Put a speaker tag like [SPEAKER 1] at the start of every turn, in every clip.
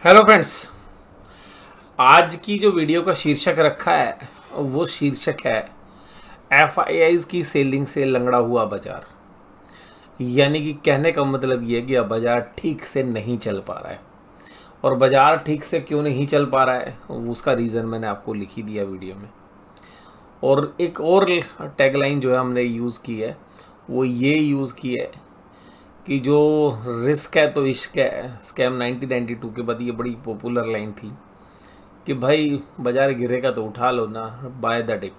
[SPEAKER 1] Hello friends. आज की जो वीडियो का शीर्षक रखा है वो शीर्षक है एफआईआईज की सेलिंग से लंगड़ा हुआ बाजार। यानी कि कहने का मतलब ये है कि अब बाजार ठीक से नहीं चल पा रहा है। और बाजार ठीक से क्यों नहीं चल पा रहा है उसका रीज़न मैंने आपको लिख ही दिया वीडियो में। और एक और टैगलाइन जो है हमने यूज़ की है वो ये यूज़ की है कि जो रिस्क है तो इश्क है। स्कैम 1992 के बाद ये बड़ी पॉपुलर लाइन थी कि भाई बाजार गिरेगा तो उठा लो ना, बाय द डिप।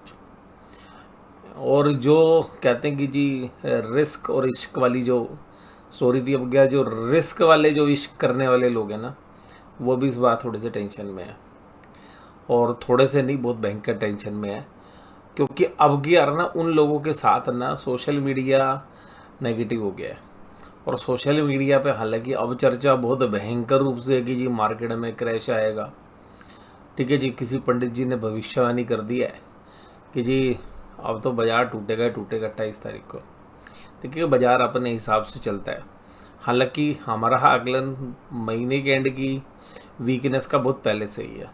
[SPEAKER 1] और जो कहते हैं कि जी रिस्क और इश्क वाली जो स्टोरी थी, अब क्या जो रिस्क वाले जो इश्क करने वाले लोग हैं ना, वो भी इस बार थोड़े से टेंशन में है। और थोड़े से नहीं, बहुत भयंकर टेंशन में है। क्योंकि अब की यार ना उन लोगों के साथ ना सोशल मीडिया नेगेटिव हो गया है। और सोशल मीडिया पे हालांकि अब चर्चा बहुत भयंकर रूप से है कि जी मार्केट में क्रैश आएगा। ठीक है जी, किसी पंडित जी ने भविष्यवाणी कर दिया है कि जी अब तो बाजार टूटेगा टूटेगा 28 तारीख को। देखिए बाजार अपने हिसाब से चलता है। हालांकि हमारा आकलन महीने के एंड की वीकनेस का बहुत पहले से ही है।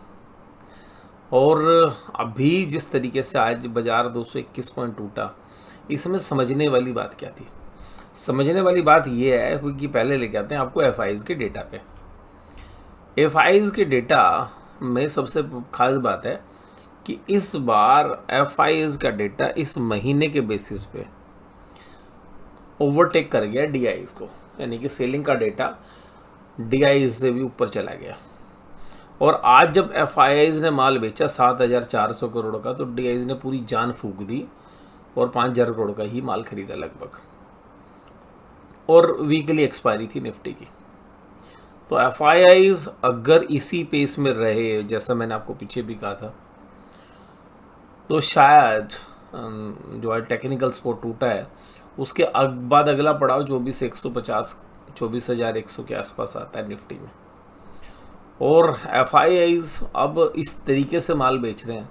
[SPEAKER 1] और अभी जिस तरीके से आज बाजार 221 पॉइंट टूटा, इसमें समझने वाली बात क्या थी? समझने वाली बात यह है क्योंकि पहले लेके आते हैं आपको एफआईज के डेटा पे। एफआईज के डेटा में सबसे खास बात है कि इस बार एफआईज का डेटा इस महीने के बेसिस पे ओवरटेक कर गया डीआईज को। यानी कि सेलिंग का डेटा डीआईज से भी ऊपर चला गया। और आज जब एफआईज ने माल बेचा 7,400 करोड़ का, तो डीआईज ने पूरी जान फूंक दी और 5,000 करोड़ का ही माल खरीदा लगभग। और वीकली एक्सपायरी थी निफ्टी की। तो एफआईआईज अगर इसी पेस में रहे, जैसा मैंने आपको पीछे भी कहा था, तो शायद जो है टेक्निकल सपोर्ट टूटा है उसके बाद अगला पड़ाव 24,150 24,100 के आसपास आता है निफ्टी में। और एफआईआईज अब इस तरीके से माल बेच रहे हैं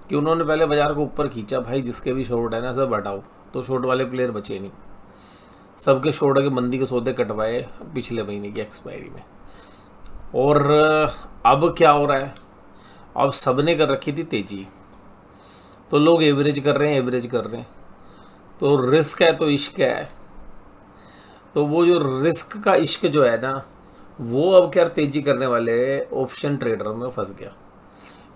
[SPEAKER 1] कि उन्होंने पहले बाजार को ऊपर खींचा, भाई जिसके भी शॉर्ट है ना सब हटाओ। तो शॉर्ट वाले प्लेयर बचे नहीं, सबके शॉर्ट के मंदी के सौदे कटवाए पिछले महीने की एक्सपायरी में। और अब क्या हो रहा है, अब सबने कर रखी थी तेजी, तो लोग एवरेज कर रहे हैं, एवरेज कर रहे हैं। तो रिस्क है तो इश्क है। तो वो जो रिस्क का इश्क जो है ना, वो अब क्या तेजी करने वाले ऑप्शन ट्रेडर में फंस गया।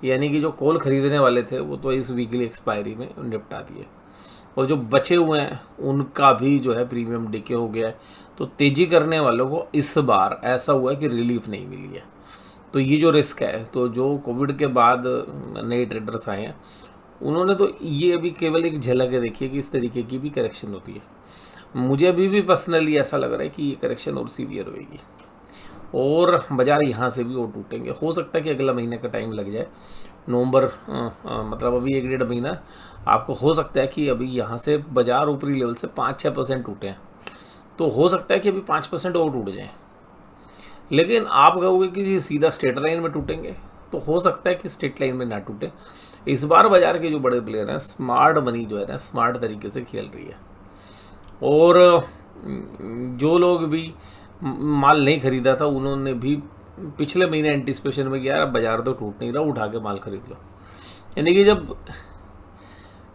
[SPEAKER 1] यानी कि जो कॉल खरीदने वाले थे वो तो इस वीकली एक्सपायरी में निपटा दिए, और जो बचे हुए हैं उनका भी जो है प्रीमियम डीके हो गया है। तो तेजी करने वालों को इस बार ऐसा हुआ है कि रिलीफ नहीं मिली है। तो ये जो रिस्क है, तो जो कोविड के बाद नए ट्रेडर्स आए हैं उन्होंने तो ये अभी केवल एक झलक है, देखिए कि इस तरीके की भी करेक्शन होती है। मुझे अभी भी पर्सनली ऐसा लग रहा है कि ये करेक्शन और सीवियर होएगी और बाजार यहाँ से भी और टूटेंगे। हो सकता है कि अगला महीने का टाइम लग जाए, नवंबर, मतलब अभी 1 डेढ़ महीना आपको हो सकता है कि अभी यहाँ से बाजार ऊपरी लेवल से 5-6% टूटे हैं। तो हो सकता है कि अभी 5% और टूट जाए। लेकिन आप कहोगे कि ये सीधा स्ट्रेट लाइन में टूटेंगे, तो हो सकता है कि स्ट्रेट लाइन में ना टूटे। इस बार बाजार के जो बड़े प्लेयर हैं, स्मार्ट मनी जो है ना स्मार्ट तरीके से खेल रही है। और जो लोग भी माल नहीं खरीदा था उन्होंने भी पिछले महीने एंटिसिपेशन में किया, बाजार तो टूट नहीं रहा, उठा के माल खरीद लो। यानी कि जब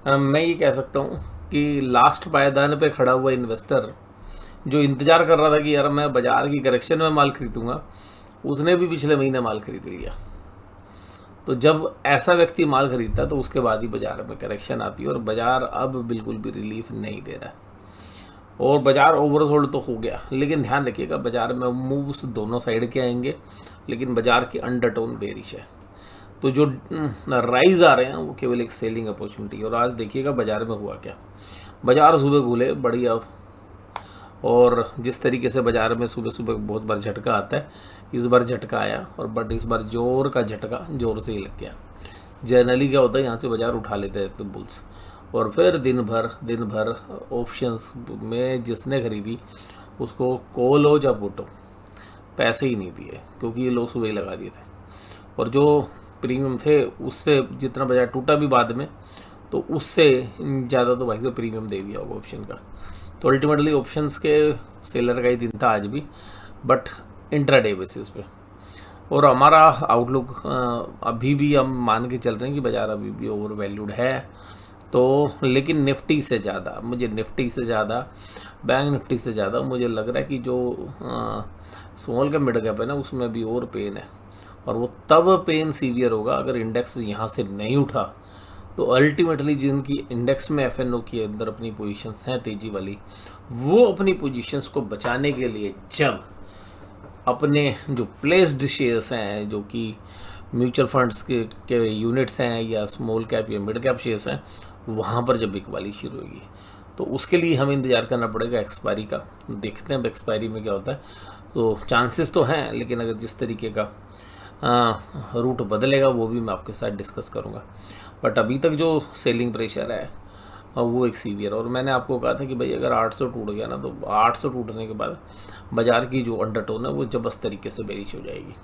[SPEAKER 1] मैं ये कह सकता हूँ कि लास्ट पायदान पे खड़ा हुआ इन्वेस्टर जो इंतज़ार कर रहा था कि यार मैं बाजार की करेक्शन में माल खरीदूंगा, उसने भी पिछले महीने माल खरीद लिया। तो जब ऐसा व्यक्ति माल खरीदता है तो उसके बाद ही बाजार में करेक्शन आती है, और बाजार अब बिल्कुल भी रिलीफ नहीं दे रहा है। और बाजार ओवरसोल्ड तो हो गया, लेकिन ध्यान रखिएगा बाजार में मूव्स दोनों साइड के आएंगे, लेकिन बाजार की अंडरटोन बेरिश है। तो जो राइज आ रहे हैं वो केवल एक सेलिंग अपॉर्चुनिटी। और आज देखिएगा बाजार में हुआ क्या। बाजार सुबह खुले बढ़िया, और जिस तरीके से बाजार में सुबह सुबह बहुत बार झटका आता है, इस बार झटका आया, और बट इस बार जोर का झटका जोर से ही लग गया। जनरली क्या होता है, यहाँ से बाजार उठा लेते हैं तो बुल्स, और फिर दिन भर ऑप्शंस में जिसने खरीदी उसको कॉल हो या पुट हो, पैसे ही नहीं दिए, क्योंकि ये लोग सुबह ही लगा दिए थे। और जो प्रीमियम थे उससे जितना बाजार टूटा भी बाद में, तो उससे ज़्यादा तो भाई से प्रीमियम दे दिया होगा ऑप्शन का। तो अल्टीमेटली ऑप्शंस के सेलर का ही दिन था आज भी, बट इंट्राडे बेसिस पे। और हमारा आउटलुक अभी भी हम मान के चल रहे हैं कि बाज़ार अभी भी ओवर वैल्यूड है। तो लेकिन निफ्टी से ज़्यादा बैंक निफ्टी से ज़्यादा मुझे लग रहा है कि जो स्मॉल का मिड कैप है ना, उसमें भी और पेन है। और वो तब पेन सीवियर होगा अगर इंडेक्स यहाँ से नहीं उठा। तो अल्टीमेटली जिनकी इंडेक्स में एफएनओ के अंदर अपनी पोजीशंस हैं तेज़ी वाली, वो अपनी पोजीशंस को बचाने के लिए जब अपने जो प्लेस्ड शेयर्स हैं, जो कि म्यूचुअल फंड्स के यूनिट्स हैं या स्मॉल कैप या मिड कैप शेयर्स हैं, वहाँ पर जब बिकवाली शुरू होगी, तो उसके लिए हमें इंतज़ार करना पड़ेगा एक्सपायरी का। देखते हैं अब एक्सपायरी में क्या होता है। तो चांसेस तो हैं, लेकिन अगर जिस तरीके का रूट बदलेगा वो भी मैं आपके साथ डिस्कस करूँगा। बट अभी तक जो सेलिंग प्रेशर है वो एक सीवियर। और मैंने आपको कहा था कि भाई अगर 800 टूट गया ना, तो 800 टूटने के बाद बाज़ार की जो अंडरटोन है वो जबरदस्त तरीके से बेरिश हो जाएगी।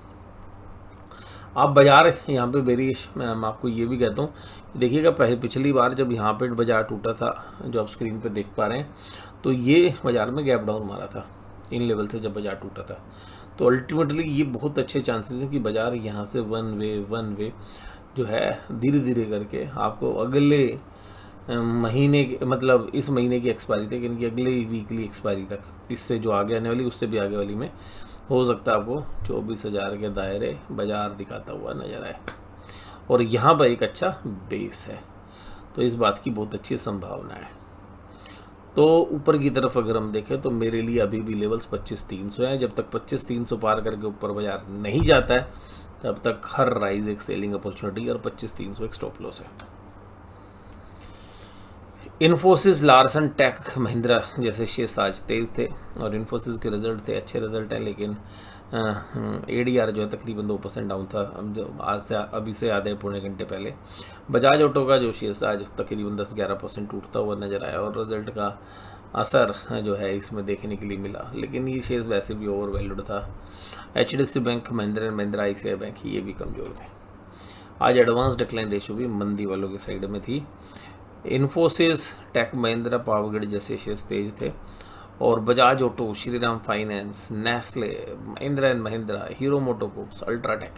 [SPEAKER 1] आप बाज़ार यहाँ पे बेरिश, मैं आपको ये भी कहता हूँ, देखिएगा पिछली बार जब यहाँ पे बाज़ार टूटा था, जो आप स्क्रीन पे देख पा रहे हैं, तो ये बाज़ार में गैप डाउन मारा था इन लेवल से जब बाज़ार टूटा था। तो अल्टीमेटली ये बहुत अच्छे चांसेस हैं कि बाज़ार यहाँ से वन वे जो है धीरे धीरे करके आपको अगले महीने मतलब इस महीने की एक्सपायरी तक, यानी कि अगले वीकली एक्सपायरी तक, इससे जो आगे आने वाली उससे भी आगे वाली में हो सकता है आपको 24,000 के दायरे बाज़ार दिखाता हुआ नज़र आए। और यहाँ पर एक अच्छा बेस है, तो इस बात की बहुत अच्छी संभावना है। तो ऊपर की तरफ अगर हम देखें तो मेरे लिए अभी भी लेवल्स 25,300 हैं। जब तक 25,300 पार करके ऊपर बाज़ार नहीं जाता है, तब तक हर राइज एक सेलिंग अपॉर्चुनिटी और 25,300 एक स्टॉप लॉस है। इन्फोसिस, लार्सन टेक महिंद्रा जैसे शेयर्स आज तेज़ थे और इन्फोसिस के रिजल्ट थे, अच्छे रिजल्ट हैं, लेकिन एडीआर जो है तकरीबन 2% डाउन था। अब जो आज से अभी से आधे पौने घंटे पहले बजाज ऑटो का जो शेयर्स आज तकरीबन 10-11% टूटता हुआ नज़र आया और रिजल्ट का असर जो है इसमें देखने के लिए मिला। लेकिन ये शेयर्स वैसे भी ओवर वैल्यूड था। HDFC bank, Mahindra and Mahindra, ICI bank ये भी कमज़ोर थे। आज एडवांस डिक्लाइन रेशियो भी मंदी वालों के साइड में थी। इन्फोसिस, टेक महिंद्रा, पावरग्रिड जैसे शेयर्स तेज थे और Bajaj auto, Shriram finance, Nestle, Mahindra and Mahindra, hero MotoCorps, UltraTech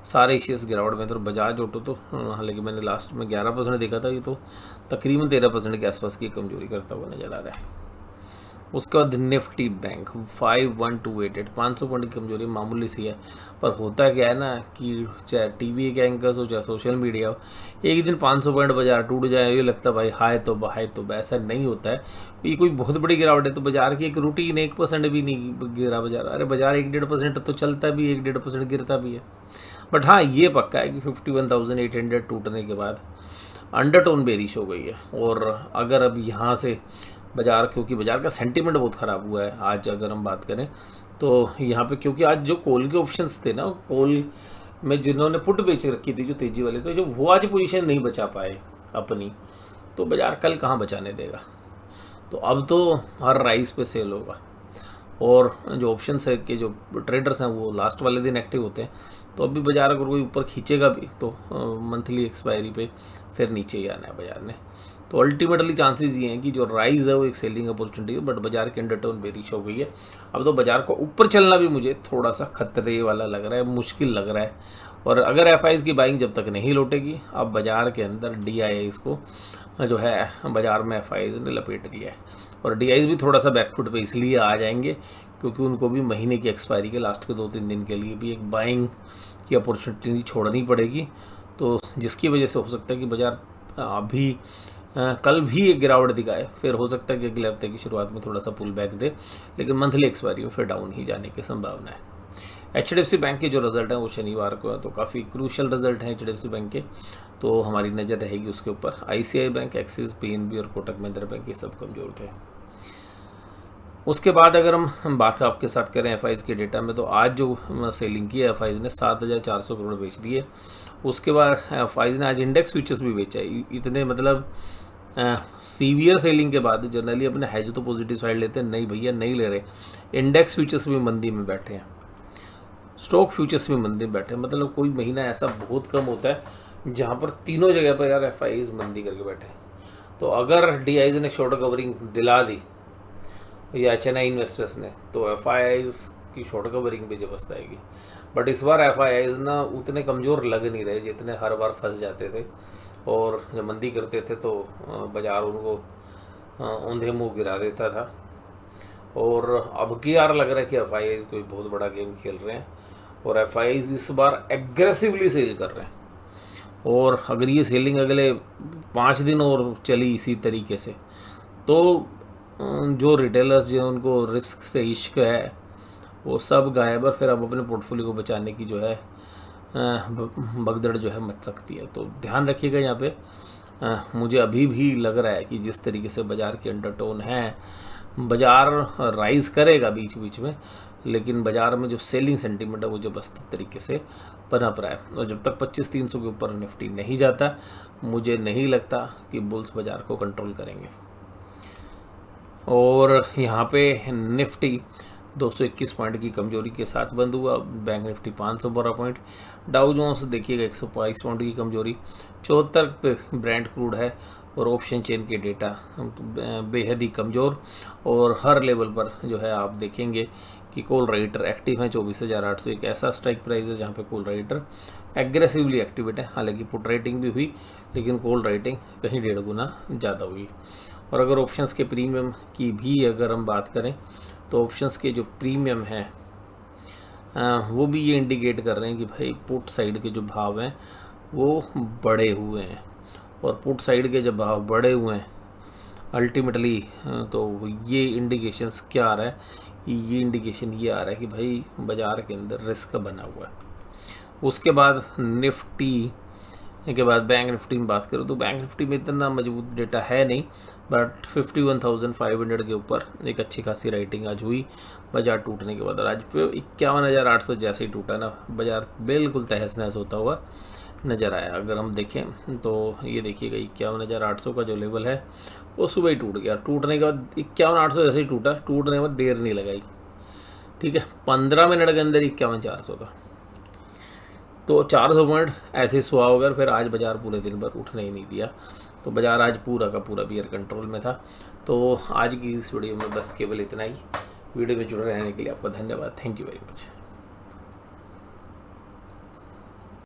[SPEAKER 1] सारे शेयर्स गिरावट में थे। और बजाज ऑटो तो हालांकि मैंने लास्ट में 11% देखा था, ये तो तकरीबन 13% के आसपास की कमजोरी करता हुआ नजर आ रहा है। उसके बाद निफ्टी बैंक 51,288, 500 पॉइंट की कमजोरी मामूली सी है। पर होता क्या है ना कि चाहे टीवी के एंकर्स हो चाहे सोशल मीडिया हो, एक दिन 500 पॉइंट बाजार टूट जाए ये लगता है भाई हाय तो ऐसा नहीं होता है। ये कोई बहुत बड़ी गिरावट है तो बाजार की एक रूटीन 1% भी नहीं गिरा बाजार। अरे बाजार 1-1.5% तो चलता भी, 1-1.5% गिरता भी है। बट हाँ ये पक्का है कि 51,800 टूटने के बाद अंडरटोन बेरिश हो गई है। और अगर अब यहाँ से बाजार, क्योंकि बाजार का सेंटीमेंट बहुत ख़राब हुआ है आज अगर हम बात करें तो यहाँ पे, क्योंकि आज जो कॉल के ऑप्शंस थे ना, कॉल में जिन्होंने पुट बेच रखी थी जो तेजी वाले, तो जो वो आज पोजीशन नहीं बचा पाए अपनी, तो बाजार कल कहाँ बचाने देगा। तो अब तो हर राइस पे सेल होगा और जो ऑप्शंस है कि जो ट्रेडर्स हैं वो लास्ट वाले दिन एक्टिव होते हैं। तो अभी बाजार अगर कोई ऊपर खींचेगा भी तो मंथली एक्सपायरी पे फिर नीचे ही आना है बाजार ने। तो अल्टीमेटली चांसेस ये हैं कि जो राइज है वो एक सेलिंग अपॉर्चुनिटी है, बट बाजार के अंडरटोन बेरिश हो गई है। अब तो बाजार को ऊपर चलना भी मुझे थोड़ा सा खतरे वाला लग रहा है, मुश्किल लग रहा है। और अगर एफआईज की बाइंग जब तक नहीं लौटेगी, अब बाजार के अंदर डीआईआईज को जो है बाजार में एफआईज ने लपेट दिया है। और डीआईज भी थोड़ा सा बैकफुट पे इसलिए आ जाएंगे क्योंकि उनको भी महीने की एक्सपायरी के लास्ट के 2-3 दिन के लिए भी एक बाइंग की अपॉर्चुनिटी छोड़नी पड़ेगी। तो जिसकी वजह से हो सकता है कि बाजार अभी कल भी एक गिरावट दिखाए, फिर हो सकता है कि अगले हफ्ते की शुरुआत में थोड़ा सा पुल बैक दे, लेकिन मंथली एक्सपायरी में फिर डाउन ही जाने की संभावना है। एचडीएफसी बैंक के जो रिजल्ट हैं वो शनिवार को है, तो काफ़ी क्रूशल रिजल्ट हैं एचडीएफसी बैंक के, तो हमारी नज़र रहेगी उसके ऊपर। आईसीआई बैंक, एक्सिस, पीएनबी और कोटक महिंद्रा बैंक ये सब कमज़ोर थे। उसके बाद अगर हम बात आपके साथ करें एफआईज के डेटा में, तो आज जो सेलिंग की है एफआईज ने 7,400 करोड़ बेच दिए। उसके बाद एफआईज ने आज इंडेक्स फ्यूचर्स भी बेचा है। इतने मतलब सीवियर सेलिंग के बाद जनरली अपने हेज तो पॉजिटिव साइड लेते हैं, नहीं भैया नहीं ले रहे। इंडेक्स फ्यूचर्स भी मंदी में बैठे हैं, स्टॉक फ्यूचर्स भी मंदी में बैठे हैं। मतलब कोई महीना ऐसा बहुत कम होता है जहाँ पर तीनों जगह पर यार एफआईज मंदी करके बैठे हैं। तो अगर डीआईज ने शॉर्ट कवरिंग दिला दी या एचएनआई इन्वेस्टर्स ने, तो एफआईज की शॉर्ट कवरिंग भी जबरदस्त आएगी। बट इस बार एफआईआईज ना उतने कमज़ोर लग नहीं रहे जितने हर बार फंस जाते थे और जब मंदी करते थे तो बाजार उनको औंधे मुँह गिरा देता था। और अब की यार लग रहा है कि एफआईआईज कोई बहुत बड़ा गेम खेल रहे हैं और एफआईआईज इस बार एग्रेसिवली सेल कर रहे हैं। और अगर ये सेलिंग अगले 5 दिन और चली इसी तरीके से तो जो रिटेलर्स जो उनको रिस्क से इश्क है वो सब गायब है। फिर अब अपने पोर्टफोलियो को बचाने की जो है भगदड़ जो है मच सकती है। तो ध्यान रखिएगा यहाँ पे। मुझे अभी भी लग रहा है कि जिस तरीके से बाज़ार के अंडरटोन है, बाज़ार राइज करेगा बीच बीच में, लेकिन बाज़ार में जो सेलिंग सेंटीमेंट है वो जबरदस्त तरीके से पनप रहा है। और जब तक 25,300 के ऊपर निफ्टी नहीं जाता मुझे नहीं लगता कि बुल्स बाज़ार को कंट्रोल करेंगे। और यहाँ पे निफ्टी 221 पॉइंट की कमजोरी के साथ बंद हुआ। Bank Nifty 512 point. Dow Jones देखिएगा 122 पॉइंट की कमजोरी। 74 पे ब्रेंट क्रूड है और ऑप्शन चेन के डेटा बेहद ही कमज़ोर। और हर लेवल पर जो है आप देखेंगे कि कॉल राइटर एक्टिव है 24,800। एक ऐसा स्ट्राइक प्राइस है जहाँ पे कॉल राइटर एग्रेसिवली एक्टिवेट है। हालांकि पुट राइटिंग भी हुई लेकिन कॉल राइटिंग कहीं 1.5 गुना ज़्यादा हुई। और अगर ऑप्शंस के प्रीमियम की भी अगर हम बात करें तो ऑप्शंस के जो प्रीमियम हैं वो भी ये इंडिकेट कर रहे हैं कि भाई पुट साइड के जो भाव हैं वो बढ़े हुए हैं। और पुट साइड के जब भाव बढ़े हुए हैं अल्टीमेटली तो ये इंडिकेशंस क्या आ रहा है, ये इंडिकेशन ये आ रहा है कि भाई बाज़ार के अंदर रिस्क बना हुआ है। उसके बाद निफ्टी के बाद बैंक निफ्टी में बात करूँ तो बैंक निफ्टी में इतना मजबूत डेटा है नहीं, बट 51,500 के ऊपर एक अच्छी खासी राइटिंग आज हुई बाजार टूटने के बाद। और आज फिर 51,800 जैसे ही टूटा ना बाजार बिल्कुल तहस नहस होता हुआ नज़र आया। अगर हम देखें तो ये देखिएगा 51,800 का जो लेवल है वो सुबह ही टूट गया। टूटने के बाद 51,800 जैसे ही टूटा, टूटने के बाद देर नहीं लगाई, ठीक है, 15 मिनट के अंदर 51,400 था। तो 400 पॉइंट ऐसे सुहा होगा। फिर आज बाजार पूरे दिन भर उठने ही नहीं दिया। तो बाजार आज पूरा का पूरा बियर कंट्रोल में था। तो आज की इस वीडियो में बस केवल इतना ही। वीडियो में जुड़े रहने के लिए आपका धन्यवाद। Thank you very much.